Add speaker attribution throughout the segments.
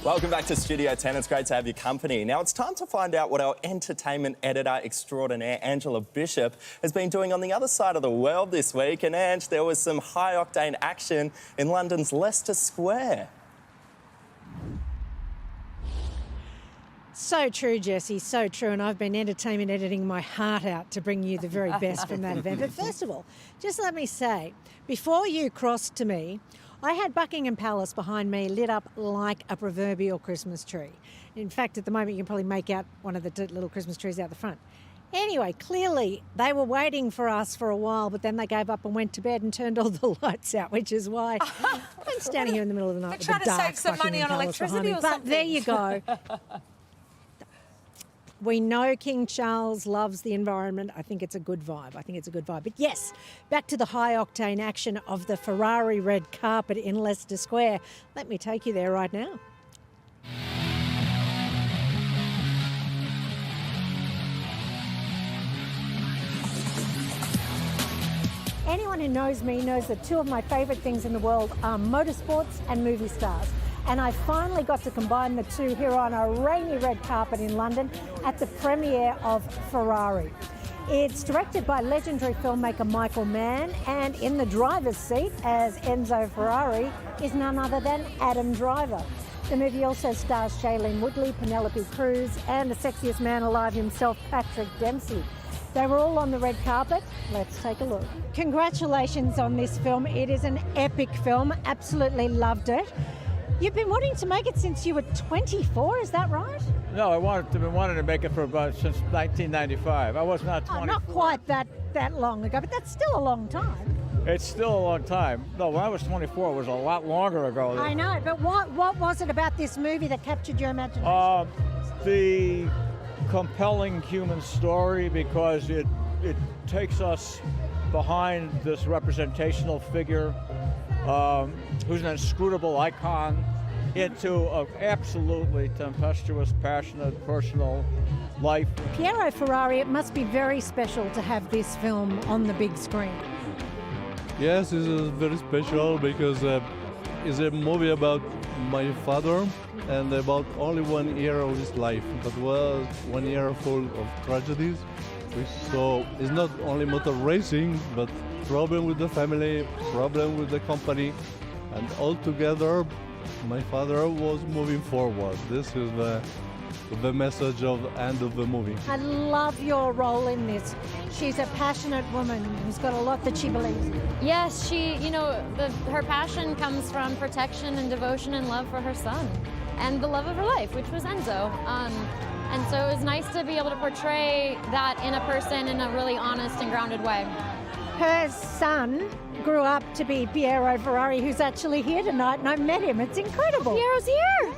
Speaker 1: Welcome back to Studio 10. It's great to have your company. Now it's time to find out what our entertainment editor extraordinaire, Angela Bishop, has been doing on the other side of the world this week. And Ange, there was some high-octane action in London's Leicester Square.
Speaker 2: So true, Jesse, so true. And I've been entertainment editing my heart out to bring you the very best from that event. But first of all, just let me say, before you crossed to me, I had Buckingham Palace behind me lit up like a proverbial Christmas tree. In fact, at the moment, you can probably make out one of the little Christmas trees out the front. Anyway, clearly they were waiting for us for a while, but then they gave up and went to bed and turned all the lights out, which is why I'm standing here in the middle of the night with the dark
Speaker 3: trying to save some money on electricity or something.
Speaker 2: But there you go. We know King Charles loves the environment. I think it's a good vibe. But yes, back to the high-octane action of the Ferrari red carpet in Leicester Square. Let me take you there right now. Anyone who knows me knows that two of my favourite things in the world are motorsports and movie stars. And I finally got to combine the two here on a rainy red carpet in London at the premiere of Ferrari. It's directed by legendary filmmaker Michael Mann, and in the driver's seat as Enzo Ferrari is none other than Adam Driver. The movie also stars Shailene Woodley, Penelope Cruz, and the sexiest man alive himself, Patrick Dempsey. They were all on the red carpet. Let's take a look. Congratulations on this film. It is an epic film. Absolutely loved it. You've been wanting to make it since you were 24, is that right?
Speaker 4: No, I've been wanting to make it since 1995. I was not 24.
Speaker 2: Not quite that long ago, but that's still a long time.
Speaker 4: It's still a long time. No, when I was 24, it was a lot longer ago.
Speaker 2: I know, but what was it about this movie that captured your imagination?
Speaker 4: The compelling human story, because it takes us behind this representational figure who's an inscrutable icon into an absolutely tempestuous, passionate, personal life.
Speaker 2: Piero Ferrari, it must be very special to have this film on the big screen.
Speaker 5: Yes, it's very special because it's a movie about my father and about only 1 year of his life. That was 1 year full of tragedies. So it's not only motor racing, but problem with the family, problem with the company, and all together, my father was moving forward. This is the message of the end of the movie.
Speaker 2: I love your role in this. She's a passionate woman who's got a lot that she believes in.
Speaker 6: Yes, her passion comes from protection and devotion and love for her son, and the love of her life, which was Enzo. And so it was nice to be able to portray that in a person in a really honest and grounded way.
Speaker 2: Her son grew up to be Piero Ferrari, who's actually here tonight, and I met him. It's incredible.
Speaker 6: Piero's here!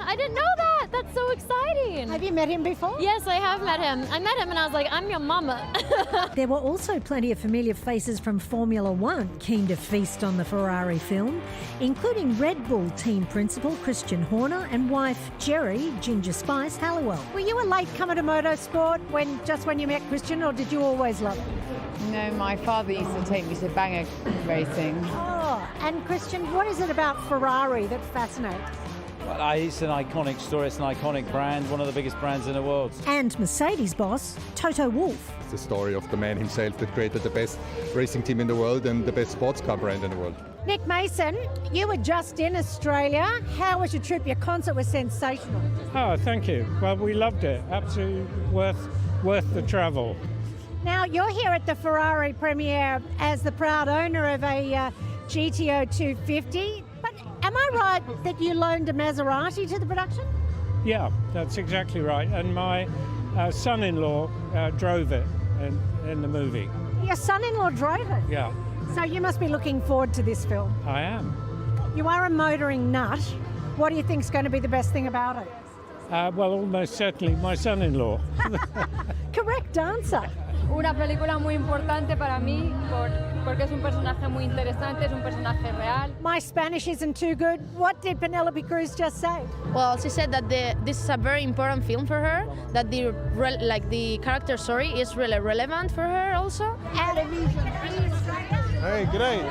Speaker 6: I didn't know that. That's so exciting.
Speaker 2: Have you met him before?
Speaker 6: Yes, I have met him. I met him and I was like, I'm your mama.
Speaker 2: There were also plenty of familiar faces from Formula One keen to feast on the Ferrari film, including Red Bull team principal Christian Horner and wife Jerry Ginger Spice Halliwell. Were you a latecomer to motorsport when you met Christian, or did you always love it?
Speaker 3: No, my father used to take me to banger racing.
Speaker 2: Oh, and Christian, what is it about Ferrari that fascinates?
Speaker 7: It's an iconic story, it's an iconic brand, one of the biggest brands in the world.
Speaker 2: And Mercedes boss, Toto Wolff.
Speaker 8: It's the story of the man himself that created the best racing team in the world and the best sports car brand in the world.
Speaker 2: Nick Mason, you were just in Australia. How was your trip? Your concert was sensational.
Speaker 9: Oh, thank you. Well, we loved it. Absolutely worth the travel.
Speaker 2: Now, you're here at the Ferrari premiere as the proud owner of a GTO 250. But am I right that you loaned a Maserati to the production?
Speaker 9: Yeah, that's exactly right. And my son-in-law drove it in the movie.
Speaker 2: Your son-in-law drove it?
Speaker 9: Yeah.
Speaker 2: So you must be looking forward to this film.
Speaker 9: I am.
Speaker 2: You are a motoring nut. What do you think is going to be the best thing about it?
Speaker 9: Well, almost certainly my son-in-law.
Speaker 2: Correct answer.
Speaker 10: Una película muy importante para mí porque es un personaje muy interesante, es un personaje real.
Speaker 2: My Spanish isn't too good. What did Penelope Cruz just say?
Speaker 11: Well, she said that this is a very important film for her, that the character story is really relevant for her also.
Speaker 2: Television.
Speaker 8: Hey, great.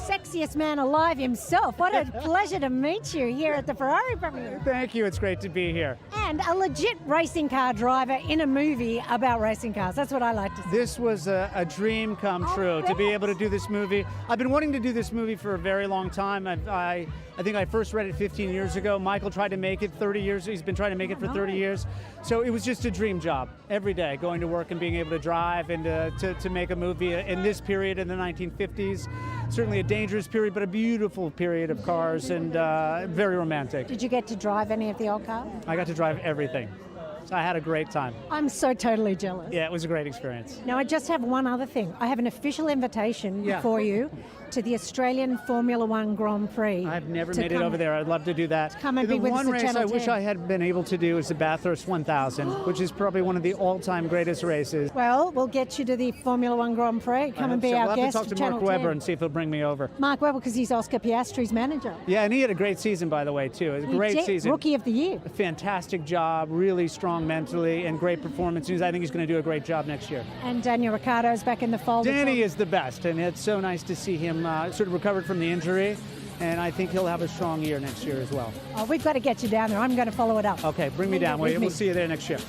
Speaker 2: sexiest man alive himself. What a pleasure to meet you here at the Ferrari premiere.
Speaker 12: Thank you. It's great to be here.
Speaker 2: And a legit racing car driver in a movie about racing cars. That's what I like to see.
Speaker 12: This was a dream come true to be able to do this movie. I've been wanting to do this movie for a very long time. I think I first read it 15 years ago. Michael tried to make it 30 years. He's been trying to make it for 30 years. So it was just a dream job every day, going to work and being able to drive and to make a movie in this period in the 1950s. Certainly a dangerous period, but a beautiful period of cars and very romantic.
Speaker 2: Did you get to drive any of the old cars?
Speaker 12: I got to drive everything. So I had a great time.
Speaker 2: I'm so totally jealous.
Speaker 12: Yeah, it was a great experience.
Speaker 2: Now, I just have one other thing. I have an official invitation for you to the Australian Formula One Grand Prix.
Speaker 12: I've never made it over there. I'd love to do that.
Speaker 2: Come and
Speaker 12: the
Speaker 2: be with
Speaker 12: one
Speaker 2: us at
Speaker 12: race
Speaker 2: Channel
Speaker 12: I wish
Speaker 2: 10.
Speaker 12: I had been able to do is the Bathurst 1000, which is probably one of the all-time greatest races.
Speaker 2: Well, we'll get you to the Formula One Grand Prix. Come and be our
Speaker 12: I'll
Speaker 2: guest
Speaker 12: have to talk to
Speaker 2: Channel
Speaker 12: Mark Webber
Speaker 2: 10.
Speaker 12: and see if he'll bring me over.
Speaker 2: Mark Webber, because he's Oscar Piastri's manager.
Speaker 12: Yeah, and he had a great season, by the way, too. It was a great season.
Speaker 2: Rookie of the Year.
Speaker 12: A fantastic job, really strong mentally, and great performance. I think he's going to do a great job next year.
Speaker 2: And Daniel Ricciardo's back in the fold.
Speaker 12: Danny is the best, and it's so nice to see him sort of recovered from the injury, and I think he'll have a strong year next year as well.
Speaker 2: Oh, we've got to get you down there. I'm going to follow it up.
Speaker 12: Okay, bring me down. We'll see you there next year.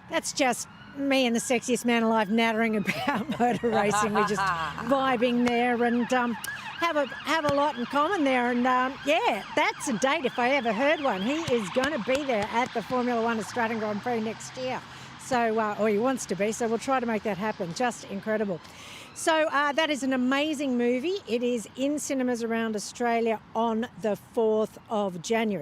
Speaker 2: That's just me and the sexiest man alive nattering about motor racing. We're just vibing there and have a lot in common there. And yeah, that's a date if I ever heard one. He is going to be there at the Formula One Australian Grand Prix next year. So, or he wants to be, so we'll try to make that happen. Just incredible. So that is an amazing movie. It is in cinemas around Australia on the 4th of January.